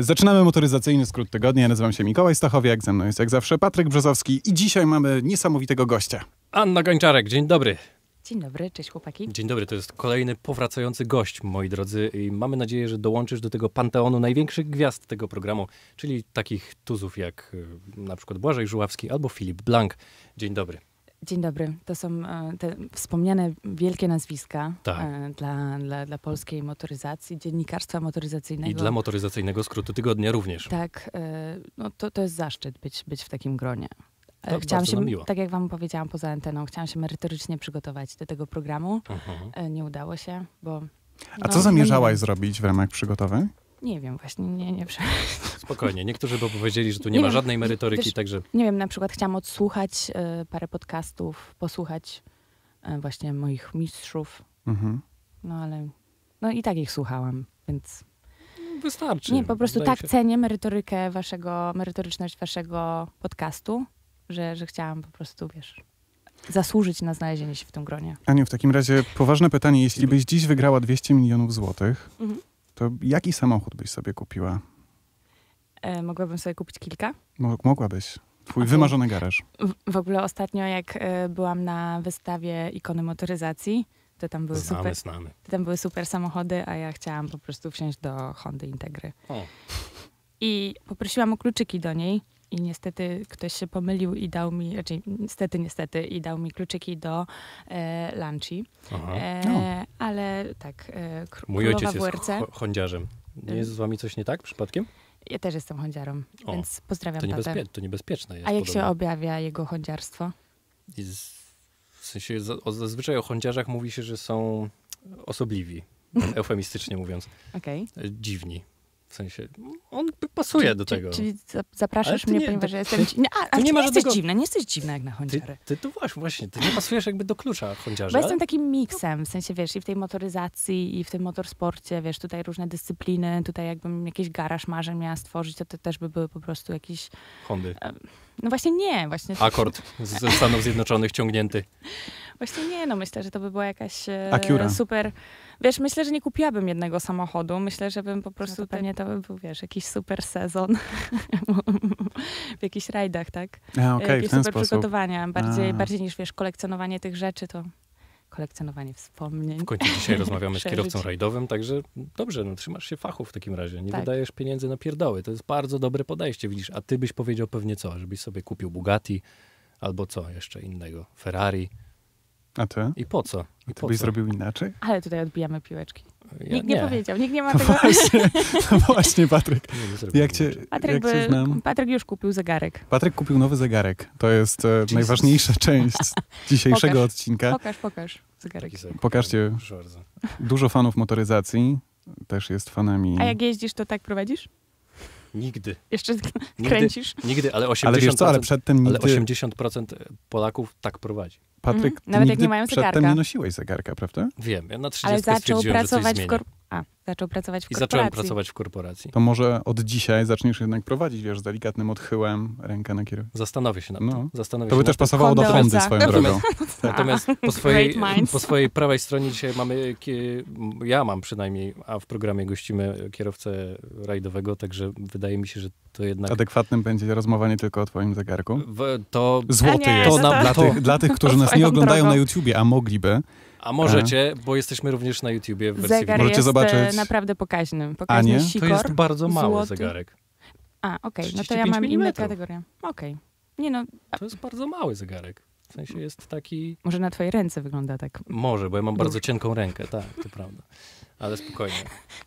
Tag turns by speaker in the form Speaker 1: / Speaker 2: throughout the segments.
Speaker 1: Zaczynamy motoryzacyjny skrót tygodnia. Ja nazywam się Mikołaj Stachowiak, ze mną jest jak zawsze Patryk Brzozowski i dzisiaj mamy niesamowitego gościa.
Speaker 2: Anna Gończarek, dzień dobry.
Speaker 3: Dzień dobry, cześć chłopaki.
Speaker 2: Dzień dobry, to jest kolejny powracający gość, moi drodzy. I mamy nadzieję, że dołączysz do tego panteonu największych gwiazd tego programu, czyli takich tuzów jak na przykład Błażej Żuławski albo Filip Blank. Dzień dobry.
Speaker 3: Dzień dobry. To są te wspomniane wielkie nazwiska
Speaker 2: Tak.
Speaker 3: dla polskiej motoryzacji, dziennikarstwa motoryzacyjnego.
Speaker 2: I dla motoryzacyjnego skrótu tygodnia również.
Speaker 3: Tak, no to jest zaszczyt być w takim gronie.
Speaker 2: To
Speaker 3: Chciałam
Speaker 2: bardzo
Speaker 3: się,
Speaker 2: nam miło.
Speaker 3: tak jak wam powiedziałam poza anteną, chciałam się merytorycznie przygotować do tego programu. Nie udało się, bo...
Speaker 1: A co zamierzałaś zrobić w ramach przygotowań?
Speaker 3: Nie wiem, właśnie nie
Speaker 2: Spokojnie, niektórzy by powiedzieli, że tu nie
Speaker 3: Nie
Speaker 2: ma
Speaker 3: wiem,
Speaker 2: żadnej merytoryki,
Speaker 3: wiesz,
Speaker 2: także...
Speaker 3: Nie wiem, na przykład chciałam odsłuchać parę podcastów, posłuchać właśnie moich mistrzów, no ale no i tak ich słuchałam, więc...
Speaker 2: Wystarczy.
Speaker 3: Nie, po prostu
Speaker 2: Wydaje
Speaker 3: tak
Speaker 2: się.
Speaker 3: cenię merytoryczność waszego podcastu, że chciałam po prostu, wiesz, zasłużyć na znalezienie się w tym gronie.
Speaker 1: Aniu, w takim razie poważne pytanie. Jeśli byś dziś wygrała 200 milionów złotych, to jaki samochód byś sobie kupiła?
Speaker 3: Mogłabym sobie kupić kilka.
Speaker 1: Mogłabyś. Twój
Speaker 3: Okej.
Speaker 1: wymarzony garaż.
Speaker 3: W ogóle ostatnio, jak byłam na wystawie ikony motoryzacji, to tam były
Speaker 2: Znamy.
Speaker 3: tam były super samochody, a ja chciałam po prostu wsiąść do Hondy Integry.
Speaker 2: O.
Speaker 3: I poprosiłam o kluczyki do niej i niestety ktoś się pomylił i dał mi, raczej niestety, i dał mi kluczyki do Lanci.
Speaker 2: Aha.
Speaker 3: Ale tak,
Speaker 2: Mój
Speaker 3: królowa
Speaker 2: ojciec jest
Speaker 3: WRC.
Speaker 2: hondziarzem. Nie jest z wami coś nie tak przypadkiem?
Speaker 3: Ja też jestem hondziarą,
Speaker 2: O,
Speaker 3: więc pozdrawiam
Speaker 2: To,
Speaker 3: tatę.
Speaker 2: to niebezpieczne jest.
Speaker 3: A jak
Speaker 2: podobno.
Speaker 3: się objawia jego hondziarstwo?
Speaker 2: W sensie zazwyczaj o hondziarzach mówi się, że są osobliwi, eufemistycznie mówiąc.
Speaker 3: Okej.
Speaker 2: Dziwni. W sensie, on pasuje do tego.
Speaker 3: Czyli zapraszasz
Speaker 2: Ale ty
Speaker 3: mnie,
Speaker 2: nie-
Speaker 3: ponieważ
Speaker 2: ty-
Speaker 3: ja jestem... A
Speaker 2: ty
Speaker 3: ty
Speaker 2: nie
Speaker 3: nie
Speaker 2: ma
Speaker 3: jesteś
Speaker 2: żadnego-
Speaker 3: dziwna, nie jesteś dziwna jak na hondziary.
Speaker 2: Ty to właśnie, ty nie pasujesz jakby do klucza hondziarza.
Speaker 3: Bo jestem takim miksem, w sensie, wiesz, i w tej motoryzacji, i w tym motorsporcie, wiesz, tutaj różne dyscypliny, tutaj jakbym jakiś garaż marzeń miała stworzyć, to też by były po prostu jakieś...
Speaker 2: Hondy.
Speaker 3: No właśnie nie, właśnie...
Speaker 2: Akord ze Stanów Zjednoczonych ciągnięty.
Speaker 3: Właśnie nie, no myślę, że to by była jakaś
Speaker 1: Acura.
Speaker 3: super... Wiesz, myślę, że nie kupiłabym jednego samochodu. Myślę, że bym po prostu pewnie to by był, wiesz, jakiś super sezon w jakichś rajdach, tak?
Speaker 1: Okej,
Speaker 3: Jakieś
Speaker 1: w ten
Speaker 3: super
Speaker 1: sposób.
Speaker 3: przygotowania. Bardziej niż, wiesz, kolekcjonowanie tych rzeczy, to kolekcjonowanie wspomnień.
Speaker 2: W końcu dzisiaj rozmawiamy z
Speaker 3: Przeżyć.
Speaker 2: kierowcą rajdowym, także dobrze, no trzymasz się fachu w takim razie. Nie
Speaker 3: Tak.
Speaker 2: wydajesz pieniędzy na pierdoły. To jest bardzo dobre podejście, widzisz. A ty byś powiedział pewnie co? Żebyś sobie kupił Bugatti albo co jeszcze innego? Ferrari.
Speaker 1: A ty?
Speaker 2: I po co? I
Speaker 1: Ty
Speaker 2: po
Speaker 1: byś
Speaker 2: co?
Speaker 1: zrobił inaczej?
Speaker 3: Ale tutaj odbijamy piłeczki.
Speaker 2: Ja
Speaker 3: Nikt nie powiedział, nikt nie ma
Speaker 1: No
Speaker 3: tego...
Speaker 1: właśnie, no właśnie, Patryk.
Speaker 2: Nie zrobię
Speaker 1: Jak cię,
Speaker 2: inaczej.
Speaker 3: Patryk,
Speaker 1: jak cię znam?
Speaker 3: Patryk już kupił zegarek.
Speaker 1: Patryk kupił nowy zegarek. To jest najważniejsza część dzisiejszego
Speaker 3: Pokaż.
Speaker 1: odcinka.
Speaker 3: Pokaż zegarek.
Speaker 2: Taki sobie
Speaker 1: Pokażcie.
Speaker 2: kupiłem, proszę bardzo.
Speaker 1: Dużo fanów motoryzacji. Też jest fanami.
Speaker 3: A jak jeździsz, to tak prowadzisz?
Speaker 2: Nigdy.
Speaker 3: Jeszcze kręcisz?
Speaker 2: Nigdy, ale 80%,
Speaker 1: Ale wiesz co, ale przedtem
Speaker 2: ale
Speaker 1: nigdy...
Speaker 2: 80% Polaków tak prowadzi.
Speaker 1: Patryk, ty
Speaker 3: Nawet jak
Speaker 1: nigdy
Speaker 3: nie mają
Speaker 1: przedtem
Speaker 3: zegarka.
Speaker 1: nie nosiłeś zegarka, prawda?
Speaker 2: Wiem, ja na 30
Speaker 3: Ale zaczął
Speaker 2: stwierdziłem, że coś
Speaker 3: pracować
Speaker 2: zmienię.
Speaker 3: zaczął pracować w
Speaker 2: I
Speaker 3: korporacji.
Speaker 2: zacząłem pracować w korporacji.
Speaker 1: To może od dzisiaj zaczniesz jednak prowadzić, wiesz, z delikatnym odchyłem, rękę na kierownicę.
Speaker 2: Zastanowię się nad tym.
Speaker 1: No.
Speaker 2: Zastanowię
Speaker 1: To
Speaker 2: się
Speaker 1: by
Speaker 2: nad
Speaker 1: też
Speaker 2: tym.
Speaker 1: pasowało do
Speaker 3: Honda
Speaker 1: Hondy
Speaker 3: Oza.
Speaker 1: swoją drogą.
Speaker 2: Natomiast
Speaker 3: Great minds.
Speaker 2: po swojej prawej stronie dzisiaj mamy, ja mam przynajmniej, a w programie gościmy kierowcę rajdowego, także wydaje mi się, że to jednak...
Speaker 1: Adekwatnym będzie rozmowa nie tylko o twoim zegarku.
Speaker 2: To
Speaker 1: Złoty
Speaker 3: A nie,
Speaker 1: jest.
Speaker 3: to tak.
Speaker 1: Dla tych, którzy nas nie
Speaker 3: Swoją
Speaker 1: oglądają
Speaker 3: drogą.
Speaker 1: na YouTubie, a mogliby.
Speaker 2: A możecie, bo jesteśmy również na YouTubie w wersji
Speaker 3: Zegar
Speaker 2: wideo.
Speaker 1: Możecie
Speaker 3: jest
Speaker 1: zobaczyć.
Speaker 3: naprawdę pokaźny.
Speaker 1: A
Speaker 3: Pokaźny
Speaker 1: nie?
Speaker 3: sikor.
Speaker 2: To jest bardzo mały
Speaker 3: złoty.
Speaker 2: zegarek.
Speaker 3: Okej, no to
Speaker 2: 35
Speaker 3: ja mam inne
Speaker 2: milimetrów.
Speaker 3: kategorie. Okej. Nie no,
Speaker 2: To jest bardzo mały zegarek. W sensie jest taki...
Speaker 3: może na twojej ręce wygląda tak.
Speaker 2: Może, bo ja mam bardzo cienką rękę, tak, to prawda. Ale spokojnie.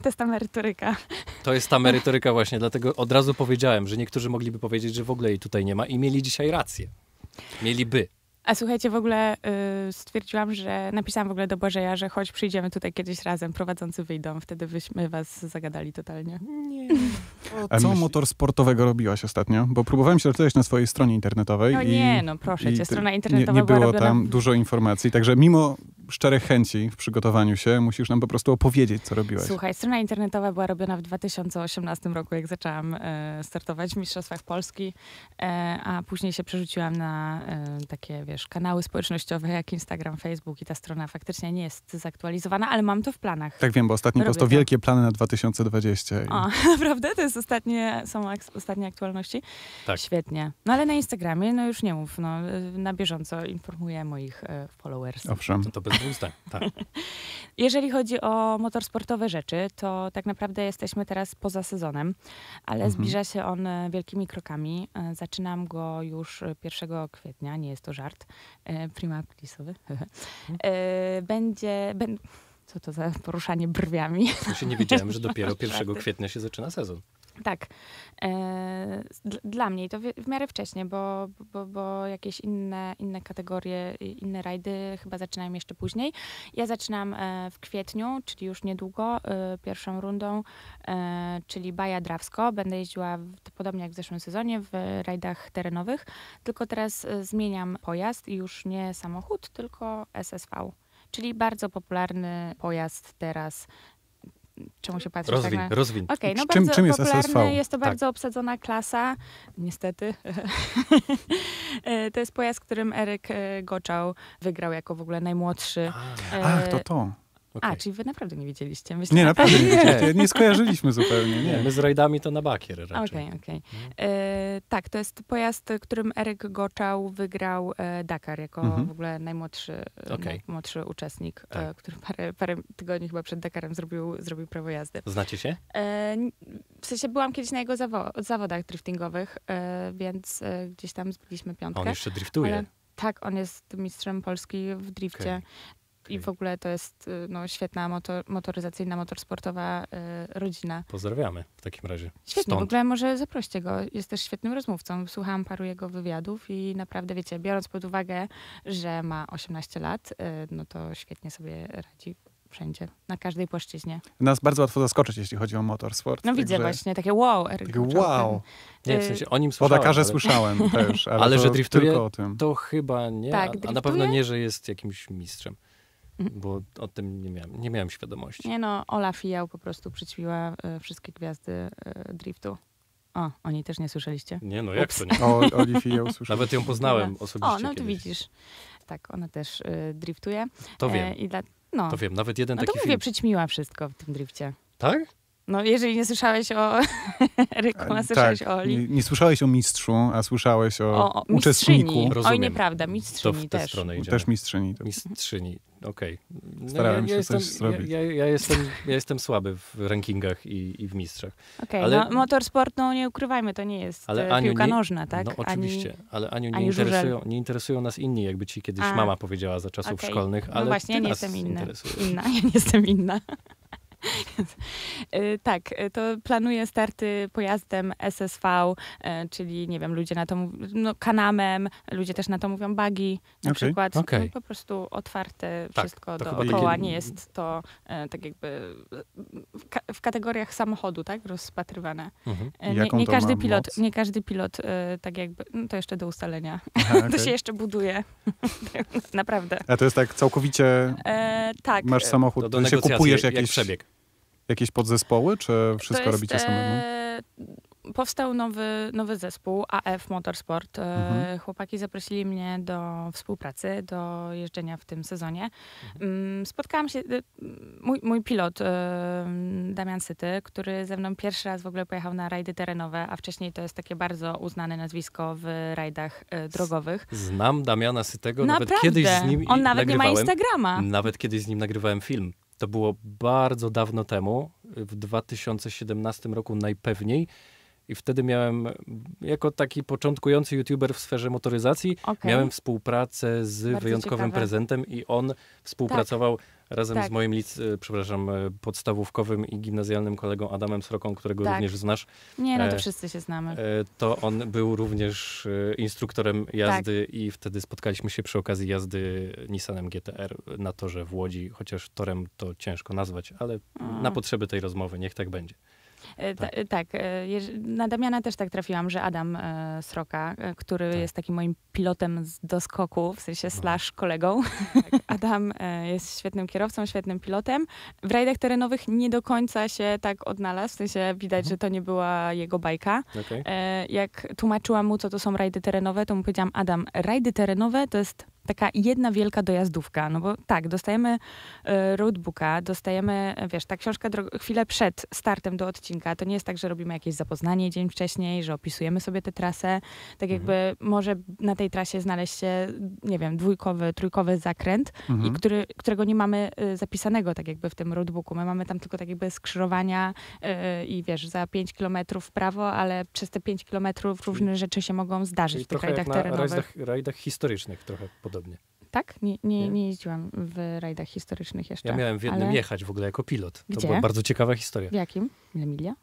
Speaker 3: To jest ta merytoryka.
Speaker 2: To jest ta merytoryka właśnie, dlatego od razu powiedziałem, że niektórzy mogliby powiedzieć, że w ogóle jej tutaj nie ma i mieli dzisiaj rację. Mieliby.
Speaker 3: A słuchajcie, w ogóle stwierdziłam, że napisałam w ogóle do Błażeja, że choć przyjdziemy tutaj kiedyś razem, prowadzący wyjdą, wtedy byśmy was zagadali totalnie.
Speaker 2: Nie.
Speaker 1: A co motorsportowego robiłaś ostatnio? Bo próbowałem się doczytać na swojej stronie internetowej.
Speaker 3: No nie, no proszę cię, strona
Speaker 1: nie
Speaker 3: internetowa była
Speaker 1: było
Speaker 3: robiona...
Speaker 1: tam dużo informacji, także mimo szczerych chęci w przygotowaniu się, musisz nam po prostu opowiedzieć, co robiłaś.
Speaker 3: Słuchaj, strona internetowa była robiona w 2018 roku, jak zaczęłam startować w Mistrzostwach Polski, a później się przerzuciłam na takie, wiesz, kanały społecznościowe jak Instagram, Facebook i ta strona faktycznie nie jest zaktualizowana, ale mam to w planach.
Speaker 1: Tak wiem, bo ostatnio prosto wielkie plany na 2020.
Speaker 3: O, naprawdę? To jest są ostatnie aktualności?
Speaker 2: Tak.
Speaker 3: Świetnie. No ale na Instagramie, no już nie mów, no, na bieżąco informuję moich followers.
Speaker 1: Owszem.
Speaker 2: To bez dwóch zdań, tak.
Speaker 3: Jeżeli chodzi o motorsportowe rzeczy, to tak naprawdę jesteśmy teraz poza sezonem, ale zbliża się on wielkimi krokami. Zaczynam go już 1 kwietnia, nie jest to żart, prima aprilisowy. Co to za poruszanie brwiami?
Speaker 2: Już nie wiedziałem, że dopiero 1 kwietnia się zaczyna sezon.
Speaker 3: Tak. Dla mnie to w miarę wcześnie, bo jakieś inne kategorie, inne rajdy chyba zaczynają jeszcze później. Ja zaczynam w kwietniu, czyli już niedługo, pierwszą rundą, czyli Baja Drawsko. Będę jeździła podobnie jak w zeszłym sezonie w rajdach terenowych, tylko teraz zmieniam pojazd i już nie samochód, tylko SSV. Czyli bardzo popularny pojazd teraz. Czemu się patrzysz?
Speaker 2: Rozwin.
Speaker 3: Okay, no
Speaker 1: czym jest
Speaker 3: popularny,
Speaker 1: SSV?
Speaker 3: jest to bardzo obsadzona klasa, niestety. To jest pojazd, którym Eryk Goczał wygrał jako w ogóle najmłodszy.
Speaker 1: Ach, to.
Speaker 3: Okay. Czyli wy naprawdę nie wiedzieliście.
Speaker 1: Nie, naprawdę nie wiedzieliście. Nie skojarzyliśmy zupełnie. Nie.
Speaker 2: My z rajdami to na bakier raczej.
Speaker 3: Okej. Tak, to jest pojazd, którym Eryk Goczał wygrał Dakar jako w ogóle najmłodszy uczestnik, który parę tygodni chyba przed Dakarem zrobił prawo jazdy.
Speaker 2: Znacie się?
Speaker 3: W sensie byłam kiedyś na jego zawodach driftingowych, więc gdzieś tam zbiliśmy piątkę.
Speaker 2: On jeszcze driftuje.
Speaker 3: Ale, tak, on jest mistrzem Polski w drifcie. Okay. I w ogóle to jest świetna motoryzacyjna, motorsportowa rodzina.
Speaker 2: Pozdrawiamy w takim razie.
Speaker 3: Świetnie,
Speaker 2: Stąd.
Speaker 3: w ogóle może zaproście go. Jest też świetnym rozmówcą. Słuchałam paru jego wywiadów i naprawdę, wiecie, biorąc pod uwagę, że ma 18 lat, no to świetnie sobie radzi wszędzie, na każdej płaszczyźnie.
Speaker 1: Nas bardzo łatwo zaskoczyć, jeśli chodzi o motorsport.
Speaker 3: No widzę właśnie, takie wow, Eryk Goczał.
Speaker 2: Wow. Nie, w sensie o nim słyszałem.
Speaker 1: O Dakarze słyszałem też, ale
Speaker 2: że driftuje,
Speaker 1: tylko o tym.
Speaker 2: To chyba nie,
Speaker 3: tak,
Speaker 2: a na pewno nie, że jest jakimś mistrzem. Bo o tym nie miałem świadomości.
Speaker 3: Nie no, Ola Fijał po prostu przyćmiła wszystkie gwiazdy driftu. O, o niej też nie słyszeliście?
Speaker 2: Nie no, jak to nie?
Speaker 1: Oli Fijał słyszałem.
Speaker 2: Nawet ją poznałem osobiście.
Speaker 3: O, no
Speaker 2: kiedyś.
Speaker 3: to widzisz. Tak, ona też driftuje.
Speaker 2: To wiem. To wiem, nawet jeden taki film.
Speaker 3: Przyćmiła wszystko w tym drifcie.
Speaker 2: Tak?
Speaker 3: No, jeżeli nie słyszałeś o Eryku, a słyszałeś o Oli.
Speaker 1: Nie słyszałeś o mistrzu, a słyszałeś o uczestniku.
Speaker 3: Oj, nieprawda, mistrzyni
Speaker 2: to w tę
Speaker 3: też.
Speaker 2: stronę idziemy.
Speaker 1: Też mistrzyni.
Speaker 2: Mistrzyni, okej.
Speaker 1: Starałem się coś zrobić.
Speaker 2: Ja jestem słaby w rankingach i w mistrzach.
Speaker 3: Okej, no motorsport, no nie ukrywajmy, to nie jest piłka nożna, tak?
Speaker 2: No oczywiście, ale Aniu, nie interesują nas inni, jakby ci kiedyś mama powiedziała za czasów szkolnych, ale
Speaker 3: no właśnie, ja nie jestem inna. Ja nie jestem inna. Tak, to planuję starty pojazdem SSV, czyli nie wiem, ludzie na to mówią, no Kanamem, ludzie też na to mówią buggy na przykład. No, po prostu otwarte wszystko dookoła, nie jest to tak jakby w kategoriach samochodu, tak, rozpatrywane. Nie każdy pilot tak jakby, no to jeszcze do ustalenia. To się jeszcze buduje. Naprawdę.
Speaker 1: A to jest tak całkowicie,
Speaker 3: tak.
Speaker 1: masz samochód,
Speaker 2: do
Speaker 1: się kupujesz
Speaker 2: jak przebieg.
Speaker 1: Jakieś podzespoły, czy wszystko robicie samemu?
Speaker 3: Powstał nowy zespół, AF Motorsport. Chłopaki zaprosili mnie do współpracy, do jeżdżenia w tym sezonie. Spotkałam się, mój pilot, Damian Syty, który ze mną pierwszy raz w ogóle pojechał na rajdy terenowe, a wcześniej to jest takie bardzo uznane nazwisko w rajdach drogowych.
Speaker 2: Znam Damiana Sytego,
Speaker 3: Naprawdę?
Speaker 2: Nawet kiedyś z nim
Speaker 3: On nawet
Speaker 2: nagrywałem,
Speaker 3: nie ma Instagrama.
Speaker 2: Nawet kiedyś z nim nagrywałem film. To było bardzo dawno temu, w 2017 roku najpewniej. I wtedy miałem, jako taki początkujący youtuber w sferze motoryzacji, miałem współpracę z bardzo wyjątkowym prezentem i on współpracował razem z moim podstawówkowym i gimnazjalnym kolegą Adamem Sroką, którego również znasz.
Speaker 3: Nie, no to wszyscy się znamy.
Speaker 2: To on był również instruktorem jazdy i wtedy spotkaliśmy się przy okazji jazdy Nissanem GT-R na torze w Łodzi, chociaż torem to ciężko nazwać, ale na potrzeby tej rozmowy niech tak będzie.
Speaker 3: Tak. Na Damiana też tak trafiłam, że Adam Sroka, który jest takim moim pilotem do skoku, w sensie slash kolegą. Tak, Adam jest świetnym kierowcą, świetnym pilotem. W rajdach terenowych nie do końca się tak odnalazł, w sensie widać, że to nie była jego bajka.
Speaker 2: Okay.
Speaker 3: Jak tłumaczyłam mu, co to są rajdy terenowe, to mu powiedziałam, Adam, rajdy terenowe to jest taka jedna wielka dojazdówka, no bo tak, dostajemy roadbooka, dostajemy, wiesz, ta książka chwilę przed startem do odcinka, to nie jest tak, że robimy jakieś zapoznanie dzień wcześniej, że opisujemy sobie tę trasę, tak jakby może na tej trasie znaleźć się, nie wiem, dwójkowy, trójkowy zakręt, i którego nie mamy zapisanego tak jakby w tym roadbooku, my mamy tam tylko tak jakby skrzyżowania i wiesz, za 5 kilometrów w prawo, ale przez te 5 kilometrów różne rzeczy się mogą zdarzyć w tych rajdach terenowych.
Speaker 2: Rajdach historycznych trochę podobnie.
Speaker 3: Tak? Nie jeździłam w rajdach historycznych jeszcze.
Speaker 2: Ja miałem w jednym jechać w ogóle jako pilot.
Speaker 3: Gdzie?
Speaker 2: To była bardzo ciekawa historia.
Speaker 3: W jakim? Emilia?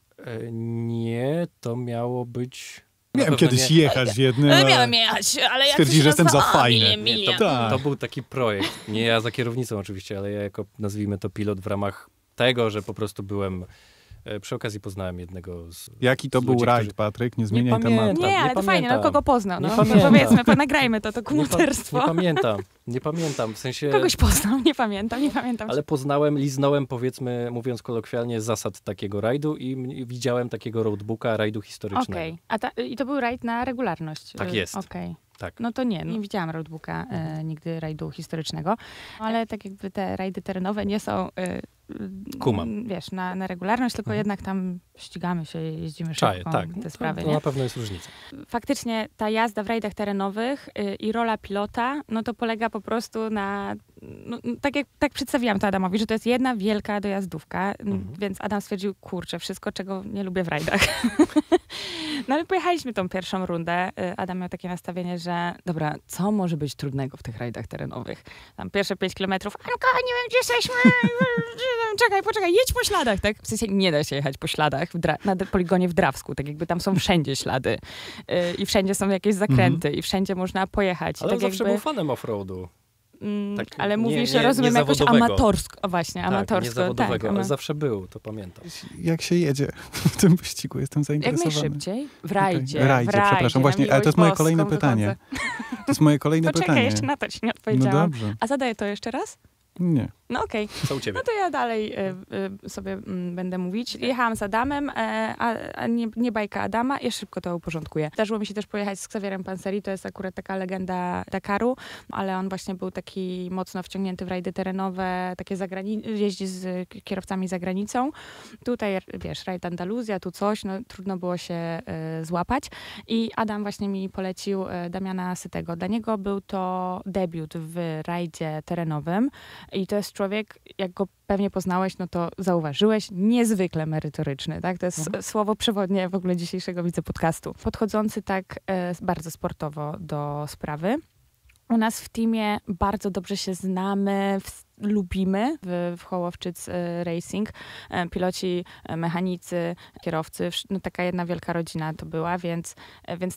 Speaker 2: Nie, to miało być...
Speaker 1: Miałem kiedyś jechać w jednym,
Speaker 3: ale miałem jechać, ale ja
Speaker 1: stwierdzili, że jestem za fajny.
Speaker 2: To był taki projekt. Nie ja za kierownicą oczywiście, ale ja jako, nazwijmy to, pilot w ramach tego, że po prostu byłem... Przy okazji poznałem jednego z
Speaker 1: Jaki to był rajd, Patryk? Nie zmieniaj tematu.
Speaker 3: Nie, ale to fajnie, no kogo poznał? No,
Speaker 2: powiedzmy,
Speaker 3: nagrajmy to dokumenterstwo.
Speaker 2: Nie pamiętam, w sensie...
Speaker 3: Kogoś poznał, nie pamiętam.
Speaker 2: Ale liznąłem, powiedzmy, mówiąc kolokwialnie, zasad takiego rajdu i widziałem takiego roadbooka rajdu historycznego.
Speaker 3: Okej. I to był rajd na regularność?
Speaker 2: Tak jest.
Speaker 3: Okej.
Speaker 2: Tak.
Speaker 3: No to nie widziałam roadbooka nigdy rajdu historycznego, ale tak jakby te rajdy terenowe nie są, wiesz, na regularność, tylko jednak tam ścigamy się, jeździmy szybko, te sprawy.
Speaker 2: To na pewno jest różnica.
Speaker 3: Faktycznie ta jazda w rajdach terenowych i rola pilota, no to polega po prostu na, tak przedstawiłam to Adamowi, że to jest jedna wielka dojazdówka, więc Adam stwierdził, kurczę, wszystko, czego nie lubię w rajdach. No ale pojechaliśmy tą pierwszą rundę. Adam miał takie nastawienie, że dobra, co może być trudnego w tych rajdach terenowych? Tam pierwsze 5 kilometrów, Anka, nie wiem, gdzie jesteśmy, poczekaj, jedź po śladach, tak? W sensie nie da się jechać po śladach na poligonie w Drawsku, tak jakby tam są wszędzie ślady i wszędzie są jakieś zakręty i wszędzie można pojechać.
Speaker 2: Ale
Speaker 3: tak
Speaker 2: zawsze był fanem offroadu.
Speaker 3: Tak, ale mówisz, że rozumiem jakoś amatorsko. O właśnie, amatorsko.
Speaker 2: Nie zawodowego, ale zawsze był, to pamiętam.
Speaker 1: Jak się jedzie w tym wyścigu? Jestem zainteresowany.
Speaker 3: Jak najszybciej? W rajdzie.
Speaker 1: Przepraszam. Właśnie, ale to jest moje kolejne pytanie. To jest moje kolejne pytanie.
Speaker 3: Poczekaj, jeszcze na to ci nie odpowiedziałam.
Speaker 1: No dobrze.
Speaker 3: A zadaję to jeszcze raz?
Speaker 1: Nie.
Speaker 3: No okej.
Speaker 2: Co u ciebie?
Speaker 3: No to ja dalej sobie będę mówić. Jechałam z Adamem, a nie bajka Adama. Ja szybko to uporządkuję. Zdarzyło mi się też pojechać z Xavierem Panseri. To jest akurat taka legenda Dakaru, ale on właśnie był taki mocno wciągnięty w rajdy terenowe, takie jeździ z kierowcami za granicą. Tutaj, wiesz, rajd Andaluzja, tu coś, no trudno było się złapać. I Adam właśnie mi polecił Damiana Sytego. Dla niego był to debiut w rajdzie terenowym. I to jest człowiek, jak go pewnie poznałeś, no to zauważyłeś, niezwykle merytoryczny, tak? To jest słowo przewodnie w ogóle dzisiejszego widzepodcastu. Podchodzący tak bardzo sportowo do sprawy. U nas w teamie bardzo dobrze się znamy, lubimy w Hołowczyc Racing. Piloci, mechanicy, kierowcy, no taka jedna wielka rodzina to była, więc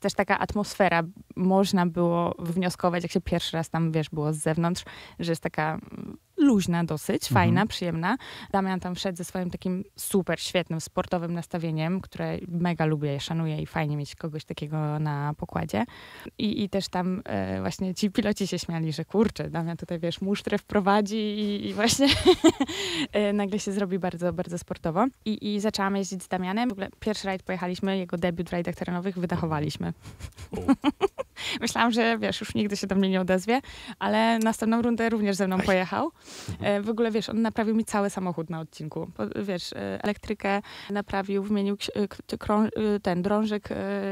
Speaker 3: też taka atmosfera można było wywnioskować, jak się pierwszy raz tam, wiesz, było z zewnątrz, że jest taka luźna dosyć, fajna, przyjemna. Damian tam wszedł ze swoim takim super świetnym, sportowym nastawieniem, które mega lubię, szanuję i fajnie mieć kogoś takiego na pokładzie. I też tam właśnie ci piloci się śmiali, że kurczę, Damian tutaj, wiesz, musztrę wprowadzi i właśnie nagle się zrobi bardzo, bardzo sportowo. I zaczęłam jeździć z Damianem. W ogóle pierwszy rajd pojechaliśmy, jego debiut w rajdach terenowych wydachowaliśmy. Myślałam, że wiesz, już nigdy się do mnie nie odezwie, ale następną rundę również ze mną pojechał. W ogóle, wiesz, on naprawił mi cały samochód na odcinku. Wiesz, elektrykę naprawił, wymienił ten drążek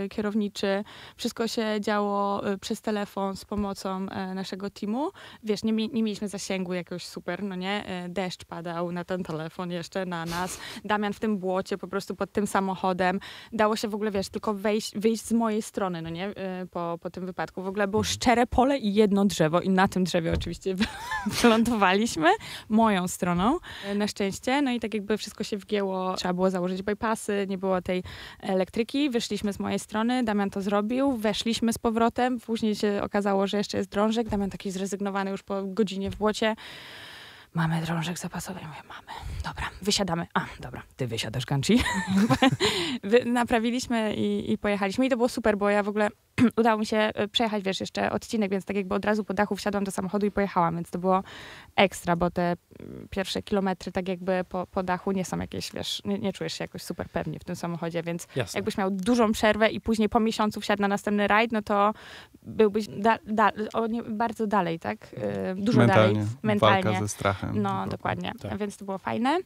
Speaker 3: kierowniczy. Wszystko się działo przez telefon z pomocą naszego teamu. Wiesz, nie mieliśmy zasięgu jakiegoś super, no nie? Deszcz padał na ten telefon jeszcze, na nas. Damian w tym błocie, po prostu pod tym samochodem. Dało się w ogóle, wiesz, tylko wyjść z mojej strony, no nie? Po tym wypadku. W ogóle było szczere pole i jedno drzewo i na tym drzewie oczywiście wylądowaliśmy moją stroną, na szczęście. No i tak jakby wszystko się wgięło. Trzeba było założyć bypassy, nie było tej elektryki. Wyszliśmy z mojej strony, Damian to zrobił, weszliśmy z powrotem. Później się okazało, że jeszcze jest drążek. Damian taki zrezygnowany już po godzinie w błocie. mamy drążek zapasowy. Ja mówię, mamy. Dobra, wysiadamy. A, dobra, ty wysiadasz, Ganci. Naprawiliśmy i pojechaliśmy. I to było super, bo ja w ogóle udało mi się przejechać, wiesz, jeszcze odcinek, więc tak jakby od razu po dachu wsiadłam do samochodu i pojechałam, więc to było ekstra, bo te pierwsze kilometry tak jakby po dachu nie są jakieś, wiesz, nie czujesz się jakoś super pewnie w tym samochodzie, więc
Speaker 2: Jasne.
Speaker 3: jakbyś miał dużą przerwę i później po miesiącu wsiadł na następny rajd, no to byłbyś bardzo dalej, tak? Dużo dalej. Mentalnie.
Speaker 1: Walka ze strachem.
Speaker 3: No, dokładnie.
Speaker 2: Tak.
Speaker 3: Więc to było fajne.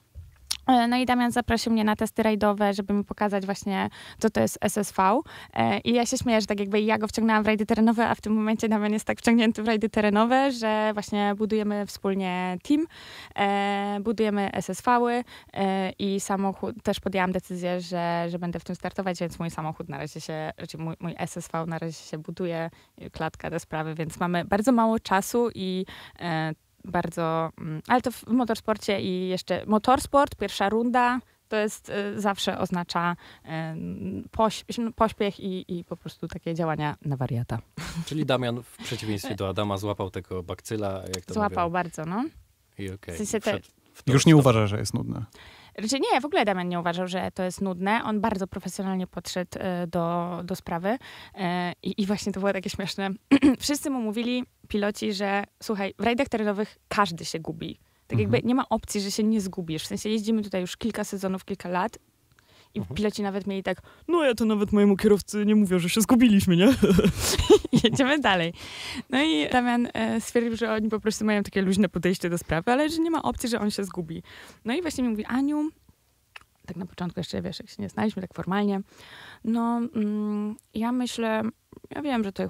Speaker 3: No i Damian zaprosił mnie na testy rajdowe, żeby mi pokazać właśnie, co to jest SSV. I ja się śmieję, że tak jakby ja go wciągnęłam w rajdy terenowe, a w tym momencie Damian jest tak wciągnięty w rajdy terenowe, że właśnie budujemy wspólnie team, budujemy SSV-y i samochód, też podjęłam decyzję, że będę w tym startować, więc mój samochód na razie się, mój SSV na razie się buduje, klatka, te sprawy, więc mamy bardzo mało czasu i bardzo, ale to w motorsporcie i jeszcze motorsport, pierwsza runda, to jest zawsze oznacza pośpiech i po prostu takie działania na wariata.
Speaker 2: Czyli Damian w przeciwieństwie do Adama złapał tego bakcyla, jak to
Speaker 3: Złapał
Speaker 2: mówią.
Speaker 3: bardzo, no.
Speaker 2: I okej.
Speaker 3: W sensie
Speaker 1: Już nie uważa, że jest nudne.
Speaker 3: Znaczy nie, w ogóle Damian nie uważał, że to jest nudne. On bardzo profesjonalnie podszedł do sprawy i właśnie to było takie śmieszne. Wszyscy mu mówili, piloci, że słuchaj, w rajdach terenowych każdy się gubi. Tak jakby nie ma opcji, że się nie zgubisz. W sensie jeździmy tutaj już kilka sezonów, kilka lat i piloci nawet mieli tak, no ja to nawet mojemu kierowcy nie mówię, że się zgubiliśmy, nie? I jedziemy dalej. No i Damian stwierdził, że oni po prostu mają takie luźne podejście do sprawy, ale że nie ma opcji, że on się zgubi. No i właśnie mi mówi, Aniu, tak na początku jeszcze, wiesz, jak się nie znaliśmy tak formalnie, no ja myślę, ja wiem, że tutaj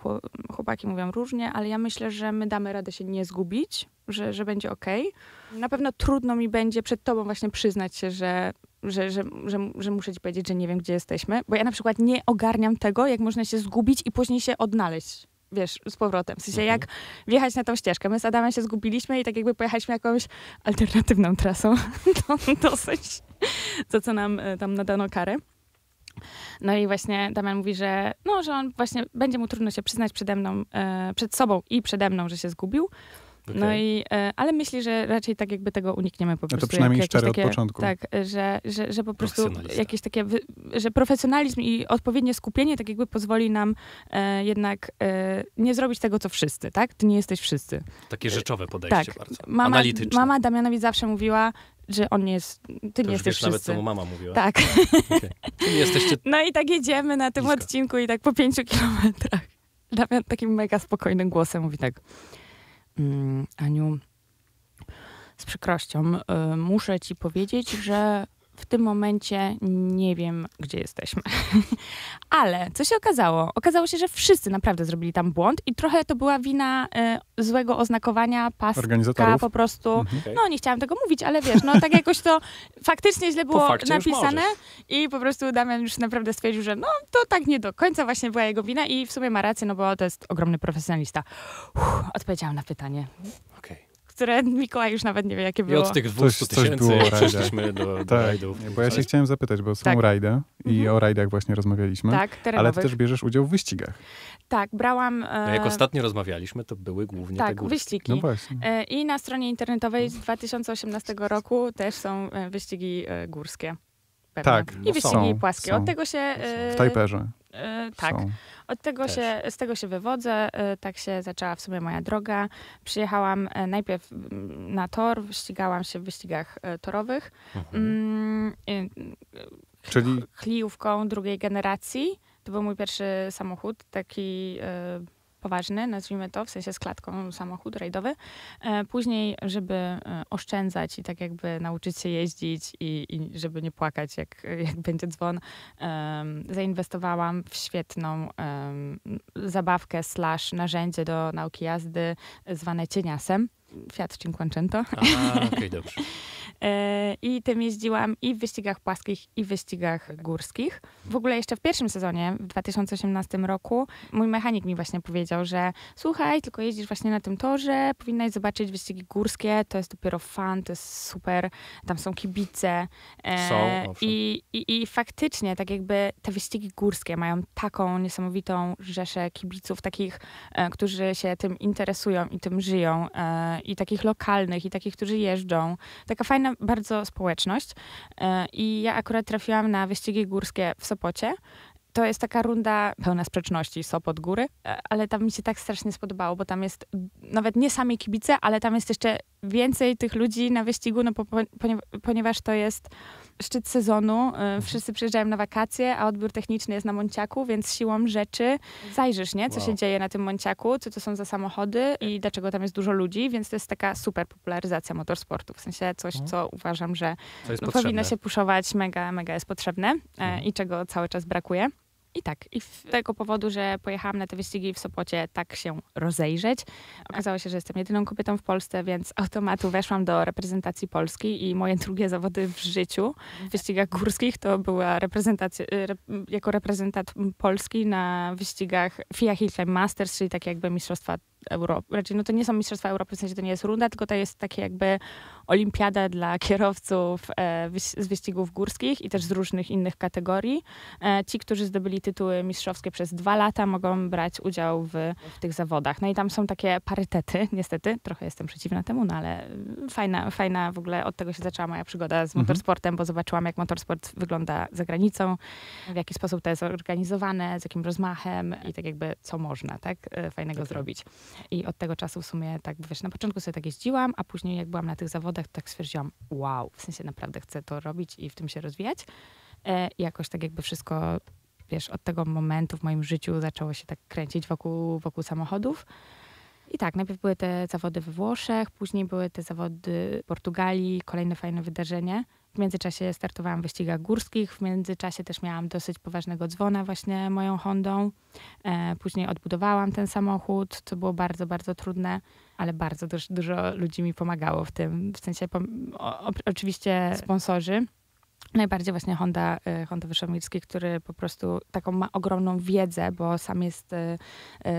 Speaker 3: chłopaki mówią różnie, ale ja myślę, że my damy radę się nie zgubić, że będzie okej. Na pewno trudno mi będzie przed tobą właśnie przyznać się, że muszę ci powiedzieć, że nie wiem, gdzie jesteśmy, bo ja na przykład nie ogarniam tego, jak można się zgubić i później się odnaleźć, wiesz, z powrotem. W sensie jak wjechać na tą ścieżkę. My z Adamem się zgubiliśmy i tak jakby pojechaliśmy jakąś alternatywną trasą. To dosyć, za co nam tam nadano karę. No i właśnie Damian mówi, że on właśnie będzie mu trudno się przyznać przede mną, przed sobą i przede mną, że się zgubił. Okay. No i, ale myśli, że raczej tak jakby tego unikniemy po prostu.
Speaker 1: To przynajmniej szczere od początku.
Speaker 3: Tak, że po prostu jakieś takie, że profesjonalizm i odpowiednie skupienie tak jakby pozwoli nam jednak nie zrobić tego, co wszyscy, tak? Ty nie jesteś wszyscy.
Speaker 2: Takie rzeczowe podejście
Speaker 3: tak.
Speaker 2: bardzo. Analityczne.
Speaker 3: Mama Damianowi zawsze mówiła, że on nie jest, ty
Speaker 2: to
Speaker 3: nie jesteś wszyscy.
Speaker 2: Nawet co mu mama mówiła.
Speaker 3: Tak.
Speaker 2: Okay. Nie jesteście
Speaker 3: no i tak jedziemy na tym odcinku i tak po 5 kilometrach Damian takim mega spokojnym głosem mówi tak, Aniu, z przykrością muszę ci powiedzieć, że w tym momencie nie wiem, gdzie jesteśmy. Ale co się okazało? Okazało się, że wszyscy naprawdę zrobili tam błąd i trochę to była wina złego oznakowania paska po prostu. No nie chciałam tego mówić, ale wiesz, no tak jakoś to faktycznie źle było napisane i po prostu Damian już naprawdę stwierdził, że no to tak nie do końca właśnie była jego wina i w sumie ma rację, no bo to jest ogromny profesjonalista. Odpowiedziałam na pytanie. Które Mikołaj już nawet nie wie, jakie było.
Speaker 2: I od tych 200 tysięcy przeszliśmy do rajdów.
Speaker 1: Bo ja się chciałem zapytać, bo są rajdy i o rajdach właśnie rozmawialiśmy,
Speaker 3: tak, terenowych.
Speaker 1: Ale ty też bierzesz udział w wyścigach.
Speaker 3: Tak, brałam...
Speaker 2: No jak ostatnio rozmawialiśmy, to były głównie te górskie.
Speaker 3: wyścigi.
Speaker 1: No właśnie.
Speaker 3: I na stronie internetowej z 2018 roku też są wyścigi górskie. Pewnie.
Speaker 1: Tak.
Speaker 3: I wyścigi płaskie.
Speaker 1: Są.
Speaker 3: Od tego się...
Speaker 1: W Tajperze.
Speaker 3: Tak. Z tego się wywodzę. Tak się zaczęła w sumie moja droga. Przyjechałam najpierw na tor, ścigałam się w wyścigach torowych.
Speaker 1: Czyli
Speaker 3: Chlijówką drugiej generacji. To był mój pierwszy samochód, taki poważny, nazwijmy to, w sensie z klatką samochód rajdowy. Później, żeby oszczędzać i tak jakby nauczyć się jeździć i żeby nie płakać, jak będzie dzwon, zainwestowałam w świetną zabawkę / narzędzie do nauki jazdy zwane cieniasem. Fiat Cinquecento.
Speaker 2: Okej, dobrze.
Speaker 3: I tym jeździłam i w wyścigach płaskich, i w wyścigach górskich. W ogóle jeszcze w pierwszym sezonie, w 2018 roku, mój mechanik mi właśnie powiedział, że słuchaj, tylko jeździsz właśnie na tym torze, powinnaś zobaczyć wyścigi górskie, to jest dopiero fun, to jest super, tam są kibice. I faktycznie, tak jakby te wyścigi górskie mają taką niesamowitą rzeszę kibiców, takich, którzy się tym interesują i tym żyją. i takich lokalnych, i takich, którzy jeżdżą. Taka fajna bardzo społeczność. I ja akurat trafiłam na wyścigi górskie w Sopocie. To jest taka runda pełna sprzeczności, Sopot, góry, ale tam mi się tak strasznie spodobało, bo tam jest nawet nie sami kibice, ale tam jest jeszcze więcej tych ludzi na wyścigu, no ponieważ to jest szczyt sezonu, wszyscy przyjeżdżają na wakacje, a odbiór techniczny jest na Monciaku, więc siłą rzeczy zajrzysz, nie? Co się dzieje na tym Monciaku, co to są za samochody i dlaczego tam jest dużo ludzi, więc to jest taka super popularyzacja motorsportu. W sensie coś, co uważam, że powinno się puszować, mega jest potrzebne i czego cały czas brakuje. I tak, i z tego powodu, że pojechałam na te wyścigi w Sopocie tak się rozejrzeć. Okazało się, że jestem jedyną kobietą w Polsce, więc z automatu weszłam do reprezentacji Polski i moje drugie zawody w życiu w wyścigach górskich to była reprezentacja, jako reprezentant Polski na wyścigach FIA Hillclimb Masters, czyli takie jakby mistrzostwa Europy. Raczej no to nie są mistrzostwa Europy, w sensie to nie jest runda, tylko to jest takie jakby olimpiada dla kierowców z wyścigów górskich i też z różnych innych kategorii. Ci, którzy zdobyli tytuły mistrzowskie przez 2 lata, mogą brać udział w tych zawodach. No i tam są takie parytety, niestety. Trochę jestem przeciwna temu, no ale fajna w ogóle od tego się zaczęła moja przygoda z motorsportem, bo zobaczyłam, jak motorsport wygląda za granicą, w jaki sposób to jest zorganizowane, z jakim rozmachem i tak jakby co można, tak? Fajnego zrobić. I od tego czasu w sumie tak, wiesz, na początku sobie tak jeździłam, a później jak byłam na tych zawodach, to tak stwierdziłam, wow, w sensie naprawdę chcę to robić i w tym się rozwijać. I jakoś tak jakby wszystko, wiesz, od tego momentu w moim życiu zaczęło się tak kręcić wokół samochodów. I tak, najpierw były te zawody we Włoszech, później były te zawody w Portugalii, kolejne fajne wydarzenie. W międzyczasie startowałam w wyścigach górskich, w międzyczasie też miałam dosyć poważnego dzwona właśnie moją Hondą. Później odbudowałam ten samochód, co było bardzo, bardzo trudne, ale bardzo dużo ludzi mi pomagało w tym. W sensie oczywiście sponsorzy. Najbardziej właśnie Honda Wyszomirski, który po prostu taką ma ogromną wiedzę, bo sam jest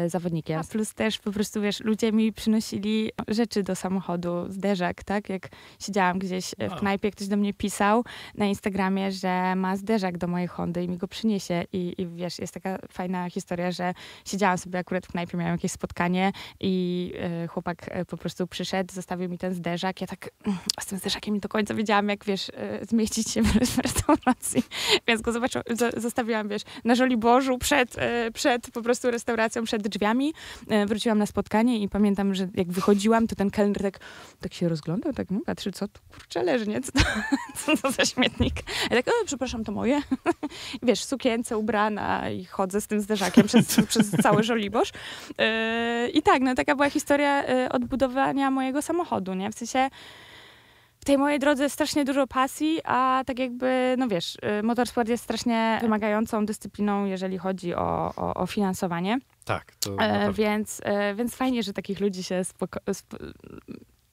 Speaker 3: zawodnikiem. A plus też po prostu, wiesz, ludzie mi przynosili rzeczy do samochodu, zderzak, tak? Jak siedziałam gdzieś w knajpie, ktoś do mnie pisał na Instagramie, że ma zderzak do mojej Hondy i mi go przyniesie. I wiesz, jest taka fajna historia, że siedziałam sobie akurat w knajpie, miałam jakieś spotkanie i chłopak po prostu przyszedł, zostawił mi ten zderzak. Ja tak z tym zderzakiem nie do końca wiedziałam, jak, wiesz, zmieścić się w restauracji. Więc go zostawiłam, wiesz, na Żoliborzu przed po prostu restauracją, przed drzwiami. Wróciłam na spotkanie i pamiętam, że jak wychodziłam, to ten kelner tak się rozglądał, tak patrzy, co tu kurczę leży, nie? Co to za śmietnik? Ja tak, przepraszam, to moje. Wiesz, w sukience ubrana i chodzę z tym zderzakiem przez cały Żoliborz. I tak, no taka była historia odbudowania mojego samochodu, nie? W sensie w tej mojej drodze jest strasznie dużo pasji, a tak jakby, no wiesz, motorsport jest strasznie wymagającą dyscypliną, jeżeli chodzi o finansowanie.
Speaker 2: Tak, to
Speaker 3: więc fajnie, że takich ludzi się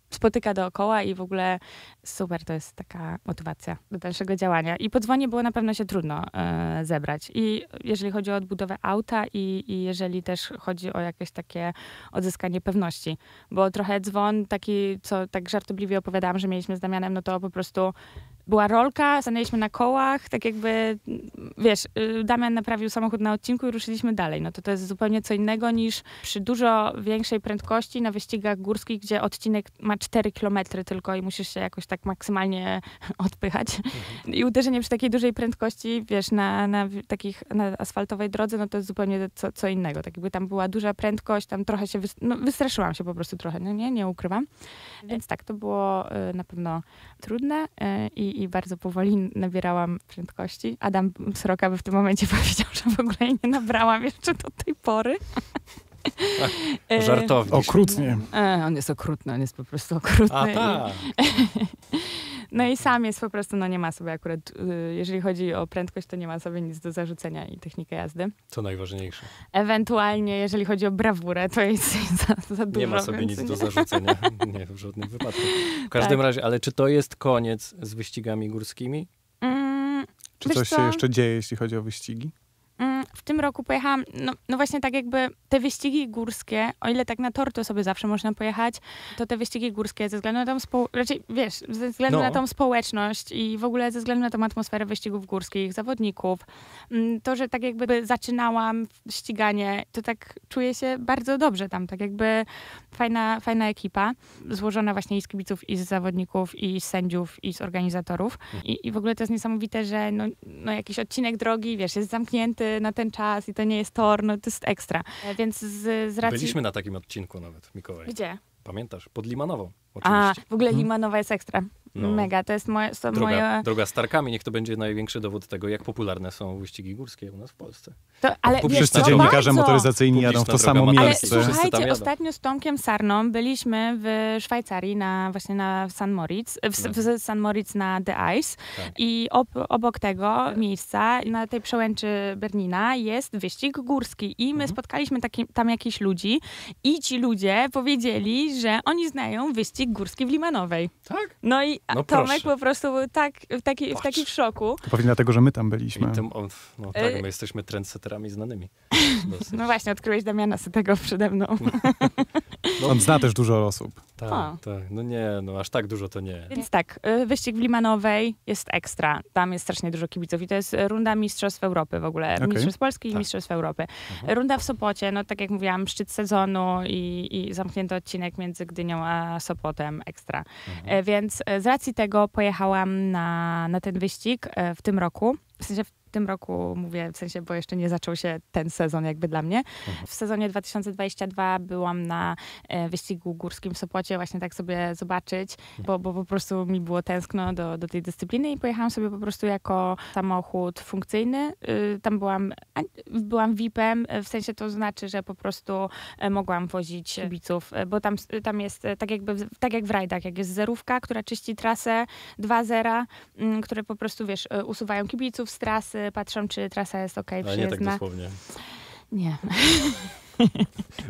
Speaker 3: spotyka dookoła i w ogóle super, to jest taka motywacja do dalszego działania. I po dzwonie było na pewno się trudno zebrać. I jeżeli chodzi o odbudowę auta i jeżeli też chodzi o jakieś takie odzyskanie pewności. Bo trochę dzwon taki, co tak żartobliwie opowiadałam, że mieliśmy z Damianem, no to po prostu była rolka, stanęliśmy na kołach, tak jakby, wiesz, Damian naprawił samochód na odcinku i ruszyliśmy dalej. No to jest zupełnie co innego niż przy dużo większej prędkości na wyścigach górskich, gdzie odcinek ma 4 kilometry tylko i musisz się jakoś tak maksymalnie odpychać. I uderzenie przy takiej dużej prędkości, wiesz, na asfaltowej drodze, no to jest zupełnie co innego. Tak jakby tam była duża prędkość, tam trochę się, wystraszyłam się po prostu trochę, no nie ukrywam. Więc tak, to było na pewno trudne i bardzo powoli nabierałam prędkości. Adam Sroka by w tym momencie powiedział, że w ogóle jej nie nabrałam jeszcze do tej pory.
Speaker 2: Żartownik.
Speaker 1: Okrutnie.
Speaker 3: On jest okrutny, on jest po prostu okrutny.
Speaker 2: A tak.
Speaker 3: No i sam jest po prostu, no nie ma sobie akurat, jeżeli chodzi o prędkość, to nie ma sobie nic do zarzucenia i technikę jazdy.
Speaker 2: Co najważniejsze.
Speaker 3: Ewentualnie, jeżeli chodzi o brawurę, to jest za dużo.
Speaker 2: Nie ma sobie nic do zarzucenia. Nie, w żadnym wypadku. W każdym razie, ale czy to jest koniec z wyścigami górskimi?
Speaker 1: Czy coś się jeszcze dzieje, jeśli chodzi o wyścigi?
Speaker 3: W tym roku pojechałam, no właśnie tak jakby te wyścigi górskie, o ile tak na tor to sobie zawsze można pojechać, to te wyścigi górskie ze względu na tą raczej wiesz, ze względu na tą społeczność i w ogóle ze względu na tą atmosferę wyścigów górskich, zawodników, to, że tak jakby zaczynałam ściganie, to tak czuję się bardzo dobrze tam, tak jakby fajna ekipa, złożona właśnie i z kibiców, i z zawodników, i z sędziów, i z organizatorów. I w ogóle to jest niesamowite, że no jakiś odcinek drogi, wiesz, jest zamknięty na ten czas i to nie jest tor, no to jest ekstra. Więc z racji...
Speaker 2: Byliśmy na takim odcinku nawet, Mikołaj.
Speaker 3: Gdzie?
Speaker 2: Pamiętasz? Pod Limanową, oczywiście.
Speaker 3: W ogóle Limanowa jest ekstra. Mega, to jest moje...
Speaker 2: Droga z tarkami, niech to będzie największy dowód tego, jak popularne są wyścigi górskie u nas w Polsce.
Speaker 1: Wszyscy dziennikarze motoryzacyjni jadą w to samo miejsce.
Speaker 3: Ale słuchajcie, ostatnio z Tomkiem Sarną byliśmy w Szwajcarii, właśnie na St. Moritz, w St. Moritz na The Ice i obok tego miejsca, na tej przełęczy Bernina jest wyścig górski i my spotkaliśmy tam jakichś ludzi i ci ludzie powiedzieli, że oni znają wyścig górski w Limanowej.
Speaker 2: Tak?
Speaker 3: No i Tomek po prostu był w takim szoku.
Speaker 1: To pewnie dlatego, że my tam byliśmy.
Speaker 2: My jesteśmy trendsetterami znanymi.
Speaker 3: No właśnie, odkryłeś Damiana Sytego przede mną.
Speaker 1: On zna też dużo osób.
Speaker 2: Tak. No nie, aż tak dużo to nie.
Speaker 3: Więc tak, wyścig w Limanowej jest ekstra. Tam jest strasznie dużo kibiców i to jest runda Mistrzostw Europy w ogóle. Mistrzostw Polski i Mistrzostw Europy. Runda w Sopocie, no tak jak mówiłam, szczyt sezonu i zamknięty odcinek między Gdynią a Sopotem ekstra. Więc z racji tego pojechałam na ten wyścig w tym roku. W sensie w tym roku mówię, bo jeszcze nie zaczął się ten sezon jakby dla mnie. W sezonie 2022 byłam na wyścigu górskim w Sopocie, właśnie tak sobie zobaczyć, bo po prostu mi było tęskno do tej dyscypliny i pojechałam sobie po prostu jako samochód funkcyjny. Tam byłam VIP-em, w sensie to znaczy, że po prostu mogłam wozić kibiców, bo tam jest tak jak w rajdach, jak jest zerówka, która czyści trasę, 2 zera, które po prostu, wiesz, usuwają kibiców z trasy, patrzą, czy trasa jest okej, przyjezdna.
Speaker 2: Ale nie tak dosłownie.
Speaker 3: Nie.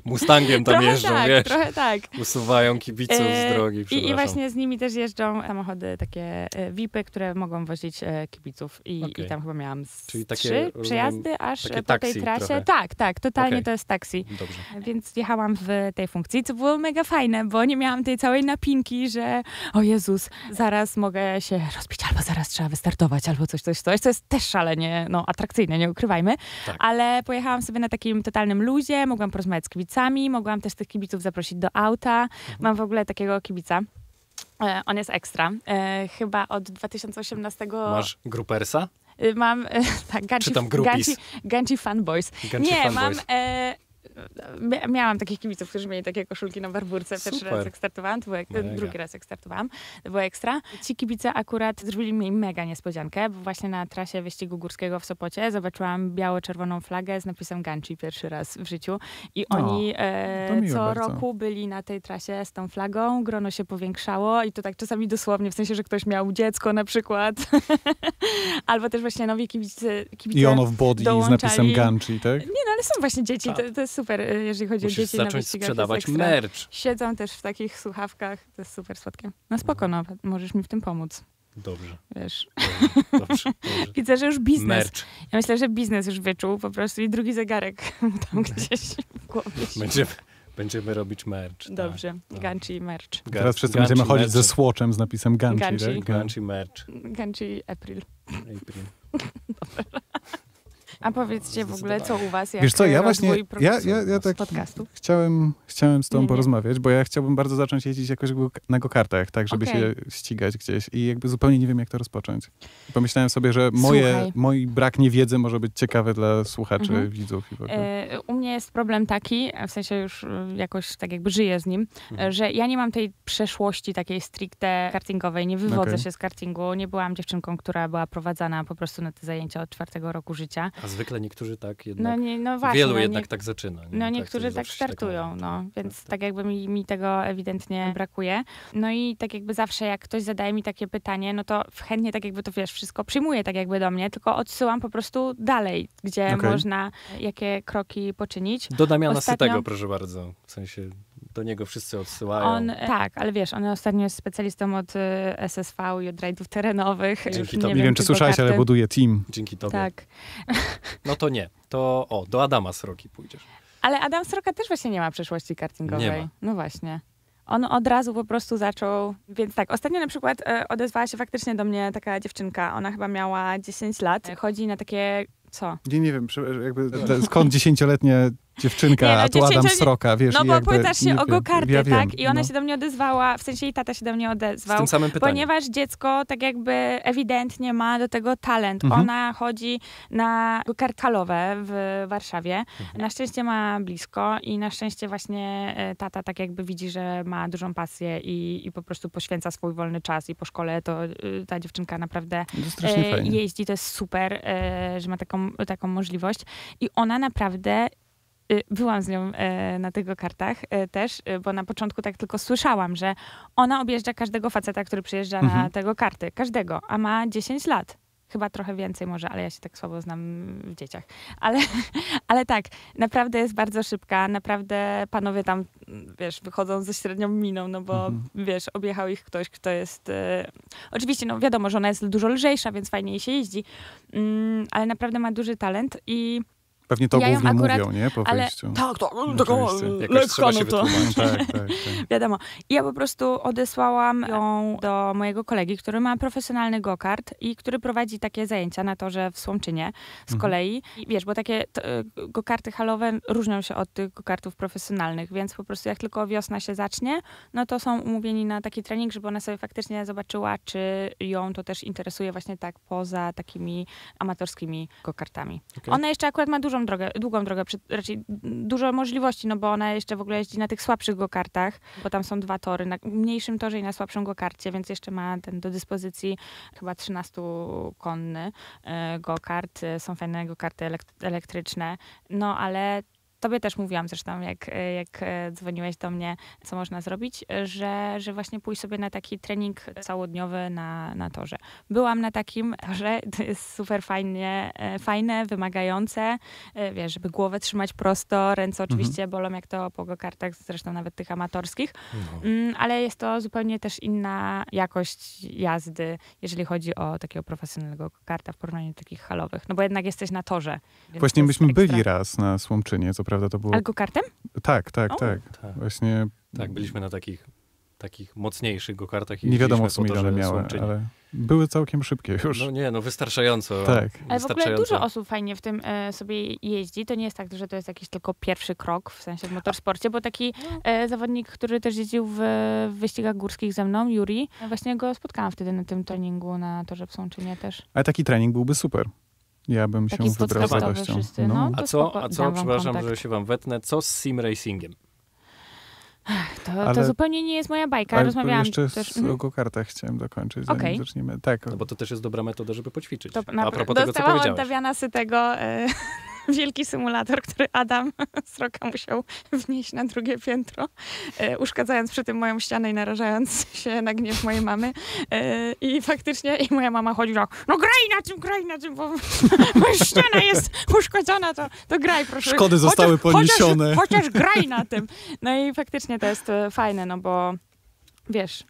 Speaker 2: Mustangiem tam jeżdżą, wiesz.
Speaker 3: Trochę tak.
Speaker 2: Usuwają kibiców z drogi,
Speaker 3: I właśnie z nimi też jeżdżą samochody takie VIP-y, które mogą wozić kibiców. I tam chyba miałam
Speaker 2: czyli takie,
Speaker 3: 3 przejazdy aż
Speaker 2: takie
Speaker 3: po tej trasie.
Speaker 2: Trochę.
Speaker 3: Tak, totalnie to jest taksi.
Speaker 2: Dobrze.
Speaker 3: Więc jechałam w tej funkcji, co było mega fajne, bo nie miałam tej całej napinki, że o Jezus, zaraz mogę się rozbić, albo zaraz trzeba wystartować, albo coś. To jest też szalenie atrakcyjne, nie ukrywajmy. Tak. Ale pojechałam sobie na takim totalnym luzie, mogłam porozmawiać z kibicami, mogłam też tych kibiców zaprosić do auta. Mam w ogóle takiego kibica. On jest ekstra. Chyba od 2018...
Speaker 2: Masz grupersa?
Speaker 3: Mam, tak, Ganci Fanboys. Mam... Miałam takich kibiców, którzy mieli takie koszulki na barburce. Pierwszy raz jak startowałam, drugi raz jak startowałam, to było ekstra. Ci kibice akurat zrobili mi mega niespodziankę, bo właśnie na trasie wyścigu górskiego w Sopocie zobaczyłam biało-czerwoną flagę z napisem Ganci pierwszy raz w życiu i oni co roku byli na tej trasie z tą flagą, grono się powiększało i to tak czasami dosłownie, w sensie, że ktoś miał dziecko na przykład, albo też właśnie nowi kibice
Speaker 1: I on of body z napisem Ganci, tak?
Speaker 3: Nie, no ale są właśnie dzieci, to jest super, jeżeli chodzi o dzieci na wyścigach.
Speaker 2: Sprzedawać merch.
Speaker 3: Siedzą też w takich słuchawkach, to jest super słodkie. No spoko, możesz mi w tym pomóc.
Speaker 2: Dobrze.
Speaker 3: Wiesz.
Speaker 2: Dobrze.
Speaker 3: Widzę, że już biznes.
Speaker 2: Merch.
Speaker 3: Ja myślę, że biznes już wyczuł po prostu i drugi zegarek tam gdzieś w głowie.
Speaker 2: Będziemy robić merch.
Speaker 3: Dobrze. Ganci merch.
Speaker 1: Teraz wszyscy będziemy chodzić ze swatchem z napisem Ganci. Tak?
Speaker 2: Ganci merch.
Speaker 3: Ganci April. A powiedzcie w ogóle, co u was, jak
Speaker 1: wiesz co, ja właśnie, ja tak
Speaker 3: podcastu?
Speaker 1: Chciałem z tobą porozmawiać, bo ja chciałbym bardzo zacząć jeździć jakoś na go-kartach, tak, żeby się ścigać gdzieś i jakby zupełnie nie wiem, jak to rozpocząć. Pomyślałem sobie, że mój brak niewiedzy może być ciekawy dla słuchaczy, widzów i w ogóle.
Speaker 3: U mnie jest problem taki, w sensie już jakoś tak jakby żyję z nim, że ja nie mam tej przeszłości takiej stricte kartingowej, nie wywodzę się z kartingu, nie byłam dziewczynką, która była prowadzana po prostu na te zajęcia od 4 roku życia.
Speaker 2: A zwykle niektórzy tak jednak,
Speaker 3: właśnie,
Speaker 2: wielu jednak tak zaczyna. Nie?
Speaker 3: No niektórzy tak startują, więc tak jakby mi tego ewidentnie brakuje. No i tak jakby zawsze jak ktoś zadaje mi takie pytanie, no to chętnie tak jakby to wiesz, wszystko przyjmuję tak jakby do mnie, tylko odsyłam po prostu dalej, gdzie można jakie kroki poczynić.
Speaker 2: Do Damiana Sytego, proszę bardzo. W sensie do niego wszyscy odsyłają.
Speaker 3: Tak, ale wiesz, on ostatnio jest specjalistą od SSV i od rajdów terenowych.
Speaker 2: Dzięki tobie.
Speaker 1: Nie wiem, czy słyszałeś, ale buduje team.
Speaker 2: Dzięki tobie.
Speaker 3: Tak.
Speaker 2: No to nie. To do Adama Sroki pójdziesz.
Speaker 3: Ale Adam Sroka też właśnie nie ma przeszłości kartingowej.
Speaker 2: Nie ma.
Speaker 3: No właśnie. On od razu po prostu zaczął, więc tak, ostatnio na przykład odezwała się faktycznie do mnie taka dziewczynka, ona chyba miała 10 lat, chodzi na takie, co?
Speaker 1: Nie wiem, jakby skąd 10-letnia dziewczynka, a tu Adam Sroka, wiesz.
Speaker 3: No bo pytasz się o go-karty,
Speaker 1: ja
Speaker 3: tak? I ona się do mnie odezwała, w sensie jej tata się do mnie odezwał.
Speaker 2: Z tym samym pytaniem.
Speaker 3: Ponieważ dziecko tak jakby ewidentnie ma do tego talent. Ona chodzi na go-kart halowe w Warszawie. Na szczęście ma blisko i na szczęście właśnie tata tak jakby widzi, że ma dużą pasję i po prostu poświęca swój wolny czas i po szkole to ta dziewczynka naprawdę jeździ. To jest super, że ma taką możliwość. I ona naprawdę byłam z nią na tych go-kartach też, bo na początku tak tylko słyszałam, że ona objeżdża każdego faceta, który przyjeżdża na te go-karty. Każdego. A ma 10 lat. Chyba trochę więcej może, ale ja się tak słabo znam w dzieciach. Ale tak, naprawdę jest bardzo szybka. Naprawdę panowie tam, wiesz, wychodzą ze średnią miną, no bo, wiesz, objechał ich ktoś, kto jest... Oczywiście, no wiadomo, że ona jest dużo lżejsza, więc fajnie jej się jeździ. Ale naprawdę ma duży talent i...
Speaker 1: Pewnie to głównie mówią, nie? Po wyjściu.
Speaker 3: Tak,
Speaker 2: lekko, no to.
Speaker 1: Tak.
Speaker 3: Wiadomo. I ja po prostu odesłałam ją do mojego kolegi, który ma profesjonalny go-kart i który prowadzi takie zajęcia na torze w Słomczynie z kolei. I wiesz, bo takie go-karty halowe różnią się od tych go-kartów profesjonalnych, więc po prostu jak tylko wiosna się zacznie, no to są umówieni na taki trening, żeby ona sobie faktycznie zobaczyła, czy ją to też interesuje właśnie tak poza takimi amatorskimi go-kartami. Okay. Ona jeszcze akurat ma długą drogę, raczej dużo możliwości, no bo ona jeszcze w ogóle jeździ na tych słabszych go-kartach, bo tam są 2 tory, na mniejszym torze i na słabszym go-karcie, więc jeszcze ma do dyspozycji chyba 13-konny go-kart. Są fajne go-karty elektryczne, no ale tobie też mówiłam zresztą, jak dzwoniłeś do mnie, co można zrobić, że właśnie pójść sobie na taki trening całodniowy na torze. Byłam na takim torze, to jest super fajne, wymagające, wiesz, żeby głowę trzymać prosto, ręce oczywiście bolą jak to po go-kartach, zresztą nawet tych amatorskich, ale jest to zupełnie też inna jakość jazdy, jeżeli chodzi o takiego profesjonalnego go-karta w porównaniu do takich halowych, no bo jednak jesteś na torze.
Speaker 1: Właśnie byśmy byli raz na Słomczynie, co prawda to było...
Speaker 3: Ale go-kartem?
Speaker 1: Tak. Właśnie...
Speaker 2: Tak, byliśmy na takich mocniejszych go-kartach.
Speaker 1: Nie wiadomo, co miliony miały, ale były całkiem szybkie już.
Speaker 2: No wystarczająco.
Speaker 1: Tak.
Speaker 3: Ale w ogóle dużo osób fajnie w tym sobie jeździ. To nie jest tak, że to jest jakiś tylko pierwszy krok, w sensie w motorsporcie, bo taki zawodnik, który też jeździł w wyścigach górskich ze mną, Juri, właśnie go spotkałam wtedy na tym treningu na torze w Słomczynie też.
Speaker 1: Ale taki trening byłby super. Ja bym się wybrał z radością.
Speaker 2: No. A co, przepraszam, że się wam wetnę, co z sim racingiem?
Speaker 3: To zupełnie nie jest moja bajka. Rozmawiałam
Speaker 1: jeszcze
Speaker 3: też...
Speaker 1: o go-kartach chciałem dokończyć, zanim zaczniemy. Tak.
Speaker 2: No bo to też jest dobra metoda, żeby poćwiczyć.
Speaker 3: A propos tego, co powiedziałeś. Dostałam od Damiana Sytego wielki symulator, który Adam Sroka musiał wnieść na drugie piętro, uszkadzając przy tym moją ścianę i narażając się na gniew mojej mamy. I faktycznie moja mama chodziła, no graj na tym, bo ściana jest uszkodzona, to graj proszę.
Speaker 1: Szkody zostały poniesione.
Speaker 3: Chociaż graj na tym. No i faktycznie to jest fajne, no bo wiesz,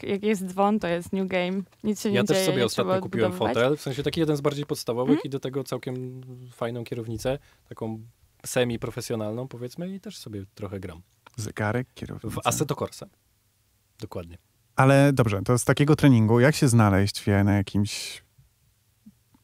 Speaker 3: jak jest dzwon, to jest new game. Nic się nie dzieje.
Speaker 2: Ja też sobie ostatnio kupiłem fotel, w sensie taki jeden z bardziej podstawowych i do tego całkiem fajną kierownicę, taką semi-profesjonalną powiedzmy i też sobie trochę gram.
Speaker 1: Zegarek, kierownica.
Speaker 2: W Assetto Corsa. Dokładnie.
Speaker 1: Ale dobrze, to z takiego treningu, jak się znaleźć na jakimś...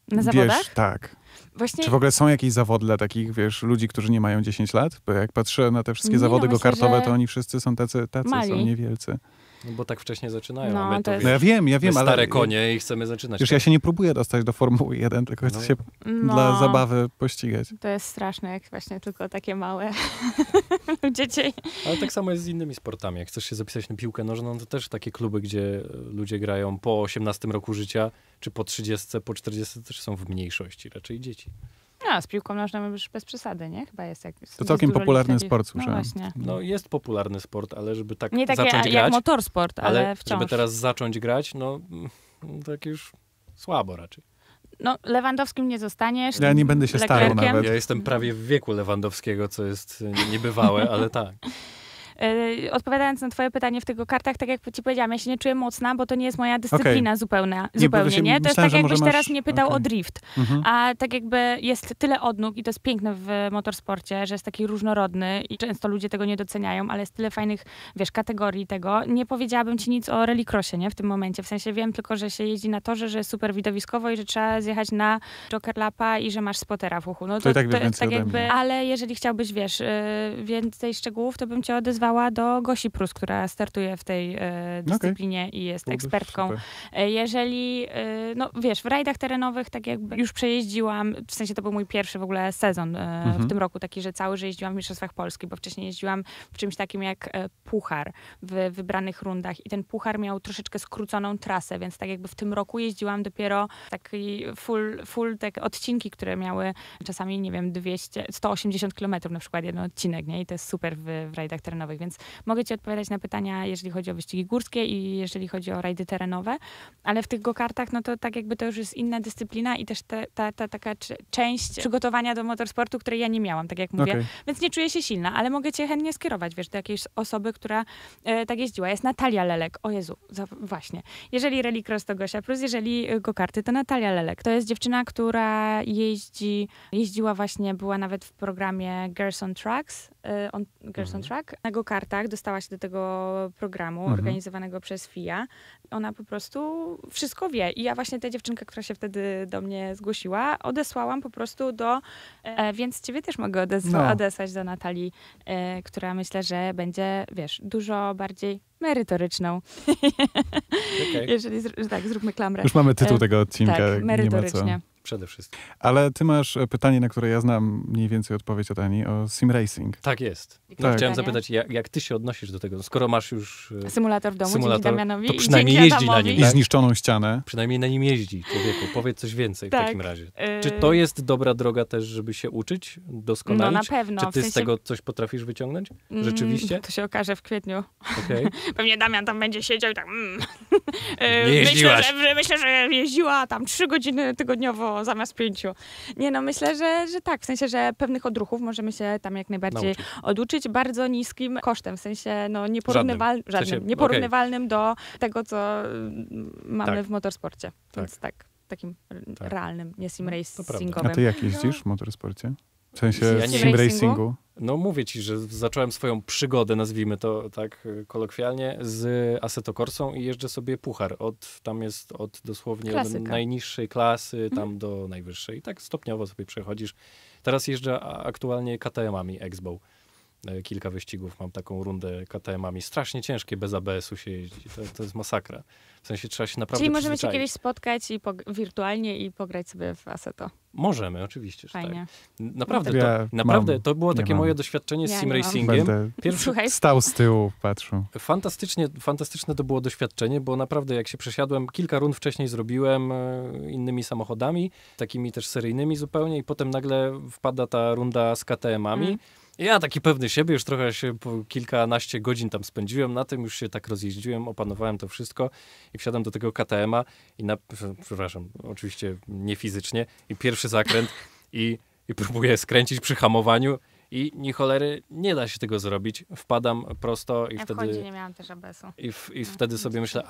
Speaker 3: Na zawodach?
Speaker 1: Tak.
Speaker 3: Właśnie...
Speaker 1: Czy w ogóle są jakieś zawody dla takich, wiesz, ludzi, którzy nie mają 10 lat? Bo jak patrzę na te wszystkie zawody go-kartowe, to oni wszyscy są tacy są niewielcy.
Speaker 2: No bo tak wcześnie zaczynają,
Speaker 3: no,
Speaker 2: a my to
Speaker 1: ja wiem, ale...
Speaker 2: stare konie i chcemy zaczynać.
Speaker 1: Wiesz, ja się nie próbuję dostać do Formuły 1, tylko chcę się dla zabawy pościgać.
Speaker 3: To jest straszne, jak właśnie tylko takie małe dzieci.
Speaker 2: Ale tak samo jest z innymi sportami. Jak chcesz się zapisać na piłkę nożną, to też takie kluby, gdzie ludzie grają po 18 roku życia, czy po 30, po 40 też są w mniejszości, raczej dzieci.
Speaker 3: No, z piłką nożną już bez przesady, nie? Chyba jest jak...
Speaker 1: To całkiem popularny sport, słyszałem.
Speaker 2: No jest popularny sport, ale żeby tak
Speaker 3: nie
Speaker 2: zacząć
Speaker 3: grać... Nie jak motorsport, ale wciąż.
Speaker 2: Żeby teraz zacząć grać, no tak już słabo raczej.
Speaker 3: No, Lewandowskim nie zostaniesz.
Speaker 1: Ja nie będę się starał nawet.
Speaker 2: Ja jestem prawie w wieku Lewandowskiego, co jest niebywałe, ale tak.
Speaker 3: odpowiadając na twoje pytanie w tych go-kartach, tak jak ci powiedziałam, ja się nie czuję mocna, bo to nie jest moja dyscyplina zupełnie, nie? To jest tak, jakbyś teraz mnie pytał o drift. A tak jakby jest tyle odnóg i to jest piękne w motorsporcie, że jest taki różnorodny i często ludzie tego nie doceniają, ale jest tyle fajnych, kategorii tego. Nie powiedziałabym ci nic o rallycrossie, nie? W tym momencie. W sensie wiem tylko, że się jeździ na torze, że jest super widowiskowo i że trzeba zjechać na Joker Lapa i że masz spotera w uchu. No
Speaker 1: to tak jakby,
Speaker 3: ale jeżeli chciałbyś, więcej szczegółów, to bym cię odezwała do Gosi Prus, która startuje w tej dyscyplinie i jest ekspertką. Super. Jeżeli, w rajdach terenowych tak jakby już przejeździłam, w sensie to był mój pierwszy w ogóle sezon w tym roku, taki, że że jeździłam w Mistrzostwach Polski, bo wcześniej jeździłam w czymś takim jak puchar w wybranych rundach i ten puchar miał troszeczkę skróconą trasę, więc tak jakby w tym roku jeździłam dopiero taki full te odcinki, które miały czasami, nie wiem, 180 km na przykład jeden odcinek, nie? I to jest super w rajdach terenowych, więc mogę ci odpowiadać na pytania, jeżeli chodzi o wyścigi górskie i jeżeli chodzi o rajdy terenowe, ale w tych go-kartach, no to tak jakby to już jest inna dyscyplina i też ta taka część przygotowania do motorsportu, której ja nie miałam, tak jak mówię, więc nie czuję się silna, ale mogę cię chętnie skierować, do jakiejś osoby, która tak jeździła. Jest Natalia Lelek. O Jezu, właśnie. Jeżeli rallycross to Gosia Prus, jeżeli go-karty to Natalia Lelek. To jest dziewczyna, która jeździła właśnie, była nawet w programie Girls on Tracks, on Track. Na go-kartach dostała się do tego programu organizowanego przez FIA. Ona po prostu wszystko wie. I ja właśnie tę dziewczynkę, która się wtedy do mnie zgłosiła, odesłałam po prostu więc ciebie też mogę odesłać do Natalii, która myślę, że będzie, dużo bardziej merytoryczną. Jeżeli, zróbmy klamrę.
Speaker 1: Już mamy tytuł tego odcinka.
Speaker 3: Tak, merytorycznie.
Speaker 2: Przede wszystkim.
Speaker 1: Ale ty masz pytanie, na które ja znam mniej więcej odpowiedź od Ani, o sim racing.
Speaker 2: Tak jest. Chciałem zapytać, jak ty się odnosisz do tego? Skoro masz już
Speaker 3: symulator w domu, dzięki Damianowi,
Speaker 2: to przynajmniej jeździ na nim.
Speaker 1: I zniszczoną ścianę.
Speaker 2: Przynajmniej na nim jeździ, człowieku. Powiedz coś więcej w takim razie. Czy to jest dobra droga też, żeby się uczyć, doskonalić?
Speaker 3: No na pewno.
Speaker 2: Czy ty z tego coś potrafisz wyciągnąć? Rzeczywiście?
Speaker 3: To się okaże w kwietniu.
Speaker 2: Okay.
Speaker 3: Pewnie Damian tam będzie siedział i tak...
Speaker 2: Nie jeździłaś.
Speaker 3: Myślę, że jeździła tam 3 godziny tygodniowo zamiast 5. Nie no, myślę, że tak. W sensie, że pewnych odruchów możemy się tam jak najbardziej oduczyć bardzo niskim kosztem. W sensie, nieporównywalnym do tego, co mamy w motorsporcie. Więc takim realnym, nie sim racingowym.
Speaker 1: A ty jak jeździsz w motorsporcie? W sensie sim racingu?
Speaker 2: No mówię ci, że zacząłem swoją przygodę, nazwijmy to tak kolokwialnie, z Assetto Corsą i jeżdżę sobie puchar. Tam jest od dosłownie od najniższej klasy tam do najwyższej. I tak stopniowo sobie przechodzisz. Teraz jeżdżę aktualnie KTM-ami Exbo. Kilka wyścigów mam taką rundę KTM-ami. Strasznie ciężkie, bez ABS-u się jeździ. To jest masakra. W sensie trzeba się naprawdę
Speaker 3: Czyli możemy się kiedyś spotkać wirtualnie i pograć sobie w Assetto.
Speaker 2: Możemy, oczywiście.
Speaker 3: Fajnie.
Speaker 2: Tak. Naprawdę, to było takie moje doświadczenie z sim racingiem.
Speaker 1: Stał z tyłu, patrzył.
Speaker 2: Fantastyczne to było doświadczenie, bo naprawdę jak się przesiadłem, kilka rund wcześniej zrobiłem innymi samochodami, takimi też seryjnymi zupełnie i potem nagle wpada ta runda z KTM-ami. Ja taki pewny siebie, już trochę się po kilkanaście godzin tam spędziłem na tym, już się tak rozjeździłem, opanowałem to wszystko i wsiadam do tego KTM-a i przepraszam, oczywiście nie fizycznie, i pierwszy zakręt i próbuję skręcić przy hamowaniu i ni cholery nie da się tego zrobić. Wpadam prosto i wtedy...
Speaker 3: w Hondzie nie miałam też ABS-u.
Speaker 2: I wtedy sobie myślę,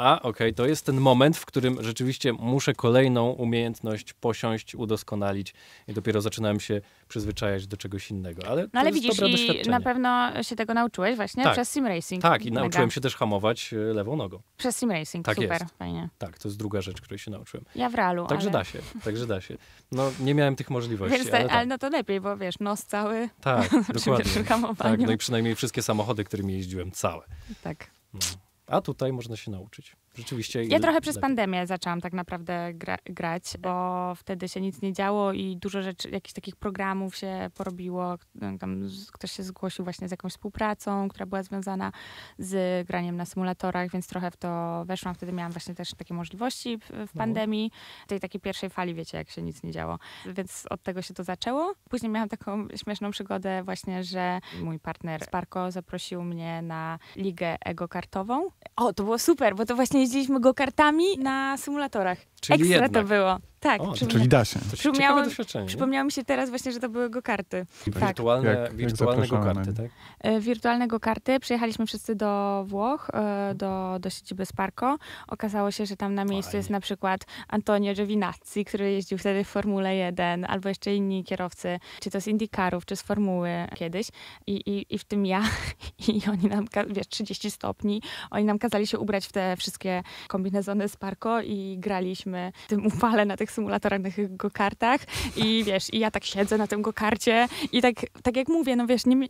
Speaker 2: to jest ten moment, w którym rzeczywiście muszę kolejną umiejętność posiąść, udoskonalić i dopiero zaczynałem się przyzwyczajać do czegoś innego. Ale
Speaker 3: widzisz, i na pewno się tego nauczyłeś właśnie przez sim racing.
Speaker 2: Tak, i nauczyłem się też hamować lewą nogą.
Speaker 3: Przez sim racing, tak super,
Speaker 2: jest.
Speaker 3: Fajnie.
Speaker 2: Tak, to jest druga rzecz, której się nauczyłem.
Speaker 3: Ja w realu,
Speaker 2: Także da się. No, nie miałem tych możliwości.
Speaker 3: Więc ale no to lepiej, bo nos cały.
Speaker 2: Tak, dokładnie.
Speaker 3: Przy hamowaniu.
Speaker 2: Tak, no i przynajmniej wszystkie samochody, którymi jeździłem, całe.
Speaker 3: Tak.
Speaker 2: No. A tutaj można się nauczyć. Rzeczywiście.
Speaker 3: Ja trochę przez pandemię zaczęłam tak naprawdę grać, bo wtedy się nic nie działo i dużo rzeczy, jakichś takich programów się porobiło. Tam ktoś się zgłosił właśnie z jakąś współpracą, która była związana z graniem na symulatorach, więc trochę w to weszłam. Wtedy miałam właśnie też takie możliwości w pandemii. Tej takiej pierwszej fali, wiecie, jak się nic nie działo. Więc od tego się to zaczęło. Później miałam taką śmieszną przygodę właśnie, że mój partner Sparko zaprosił mnie na ligę ego-kartową. O, to było super, bo to właśnie jeździliśmy go-kartami na symulatorach.
Speaker 2: Czyli
Speaker 3: ekstra
Speaker 2: jednak.
Speaker 3: to było. Tak.
Speaker 1: Czyli da się.
Speaker 2: Ciekawe doświadczenie.
Speaker 3: Przypomniało mi się teraz właśnie, że to były go-karty.
Speaker 2: Wirtualne go-karty, tak?
Speaker 3: Wirtualne go-karty. Przyjechaliśmy wszyscy do Włoch, do siedziby Sparco. Okazało się, że tam na miejscu jest na przykład Antonio Giovinazzi, który jeździł wtedy w Formule 1, albo jeszcze inni kierowcy, czy to z IndyCarów, czy z Formuły kiedyś. I w tym ja. I oni nam, 30 stopni. Oni nam kazali się ubrać w te wszystkie kombinezony Sparco i graliśmy w tym upale na tych symulatorach go-kartach i i ja tak siedzę na tym go-karcie i tak jak mówię,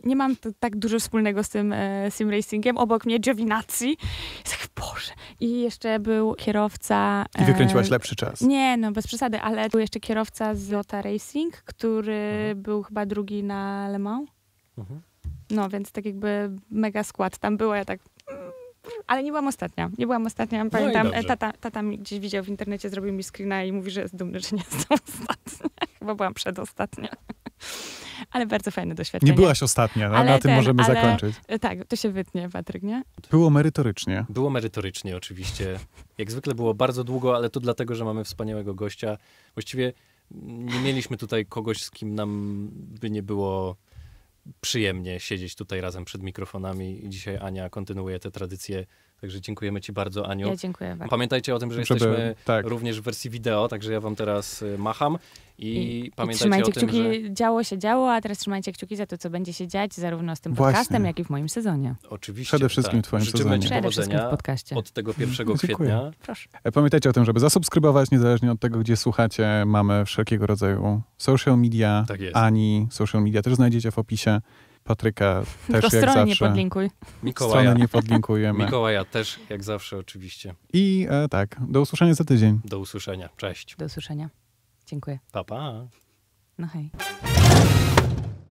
Speaker 3: nie mam tak dużo wspólnego z tym sim racingiem. Obok mnie Giovinazzi. Boże. I jeszcze był kierowca...
Speaker 1: I wykręciłaś lepszy czas.
Speaker 3: Nie, bez przesady, ale był jeszcze kierowca z Lota Racing, który był chyba drugi na Le Mans. No, więc tak jakby mega skład tam było, ja tak... Ale nie byłam ostatnia. Pamiętam, tata mi gdzieś widział w internecie, zrobił mi screena i mówi, że jest dumny, że nie jestem ostatnia. Chyba byłam przedostatnia. Ale bardzo fajne doświadczenie.
Speaker 1: Nie byłaś ostatnia, ale na tym możemy zakończyć.
Speaker 3: Tak, to się wytnie, Patryk, nie?
Speaker 1: Było merytorycznie.
Speaker 2: Było merytorycznie, oczywiście. Jak zwykle było bardzo długo, ale to dlatego, że mamy wspaniałego gościa. Właściwie nie mieliśmy tutaj kogoś, z kim nam by nie było przyjemnie siedzieć tutaj razem przed mikrofonami i dzisiaj Ania kontynuuje tę tradycję. Także dziękujemy ci bardzo, Aniu.
Speaker 3: Ja dziękuję bardzo.
Speaker 2: Pamiętajcie o tym, że jesteśmy również w wersji wideo, także ja wam teraz macham i pamiętajcie o tym,
Speaker 3: kciuki, że... działo, a teraz trzymajcie kciuki za to, co będzie się dziać zarówno z tym podcastem, jak i w moim sezonie.
Speaker 2: Oczywiście.
Speaker 1: Przede wszystkim w twoim sezonie.
Speaker 2: Życzymy ci powodzenia od tego 1 kwietnia.
Speaker 3: Proszę.
Speaker 1: Pamiętajcie o tym, żeby zasubskrybować, niezależnie od tego, gdzie słuchacie. Mamy wszelkiego rodzaju social media.
Speaker 2: Tak jest.
Speaker 1: Ani social media też znajdziecie w opisie. Patryka też
Speaker 3: to
Speaker 1: jak zawsze.
Speaker 3: nie podlinkuj.
Speaker 1: Stronę nie podlinkujemy.
Speaker 2: Mikołaja też jak zawsze oczywiście.
Speaker 1: I do usłyszenia za tydzień.
Speaker 2: Do usłyszenia. Cześć.
Speaker 3: Do usłyszenia. Dziękuję.
Speaker 2: Pa, pa.
Speaker 3: No hej.